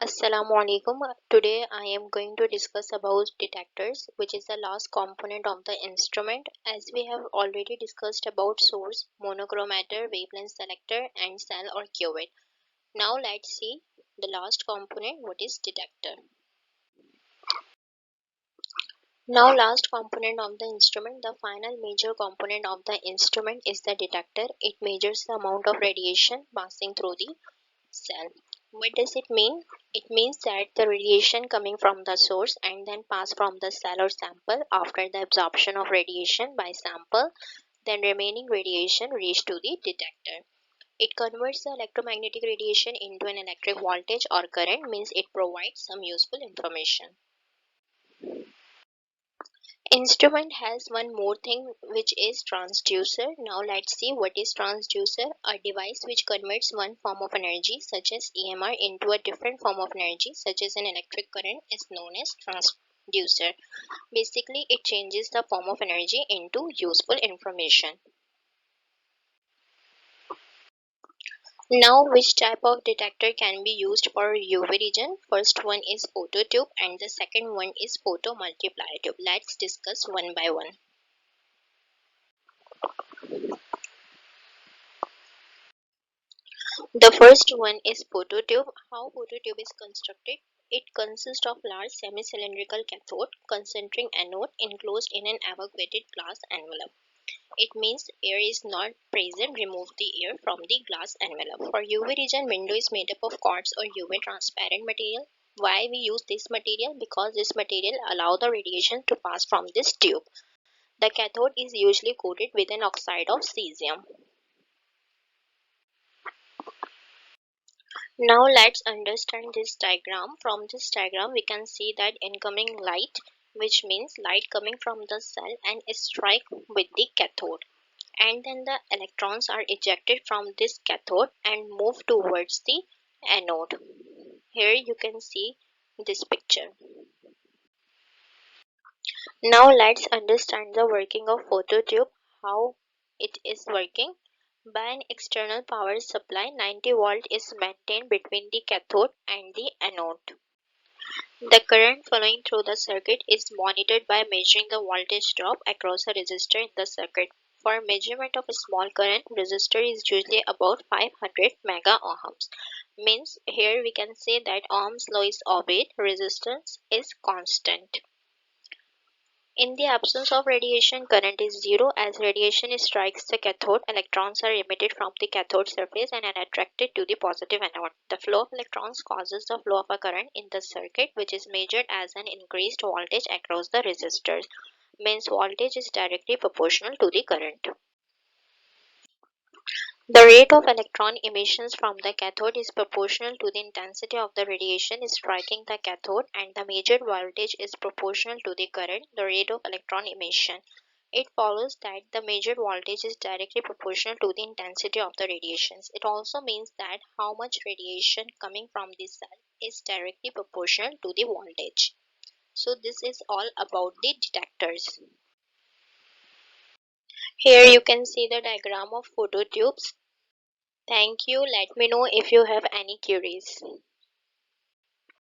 Assalamu alaikum. Today I am going to discuss about detectors, which is the last component of the instrument. As we have already discussed about source, monochromator, wavelength selector, and cell or cuvette. Now let's see the last component, what is detector. Now last component of the instrument, the final major component of the instrument is the detector. It measures the amount of radiation passing through the cell. What does it mean? It means that the radiation coming from the source and then pass from the cell or sample after the absorption of radiation by sample, then remaining radiation reach to the detector. It converts the electromagnetic radiation into an electric voltage or current, means it provides some useful information. Instrument has one more thing, which is transducer. Now let's see what is transducer. A device which converts one form of energy such as EMR into a different form of energy such as an electric current is known as transducer. Basically it changes the form of energy into useful information. Now which type of detector can be used for UV region? First one is phototube and the second one is photomultiplier tube. Let's discuss one by one. The first one is phototube. How phototube is constructed? It consists of large semi-cylindrical cathode, concentric anode enclosed in an evacuated glass envelope. It means air is not present. Remove the air from the glass envelope. For UV region, window is made up of quartz or UV transparent material. Why we use this material? Because this material allow the radiation to pass from this tube. The cathode is usually coated with an oxide of cesium. Now let's understand this diagram. From this diagram we can see that incoming light, which means light coming from the cell and strike with the cathode, and then the electrons are ejected from this cathode and move towards the anode. Here you can see this picture. Now let's understand the working of phototube, how it is working. By an external power supply, 90 volt is maintained between the cathode and the anode. The current flowing through the circuit is monitored by measuring the voltage drop across a resistor in the circuit. For measurement of a small current, resistor is usually about 500 mega ohms. Means here we can say that Ohm's law is obeyed, resistance is constant. In the absence of radiation, current is zero. As radiation strikes the cathode, electrons are emitted from the cathode surface and are attracted to the positive anode. The flow of electrons causes the flow of a current in the circuit, which is measured as an increased voltage across the resistors. Means voltage is directly proportional to the current. The rate of electron emissions from the cathode is proportional to the intensity of the radiation striking the cathode, and the measured voltage is proportional to the current, the rate of electron emission. It follows that the measured voltage is directly proportional to the intensity of the radiations. It also means that how much radiation coming from the cell is directly proportional to the voltage. So this is all about the detectors. Here you can see the diagram of phototubes. Thank you. Let me know if you have any queries.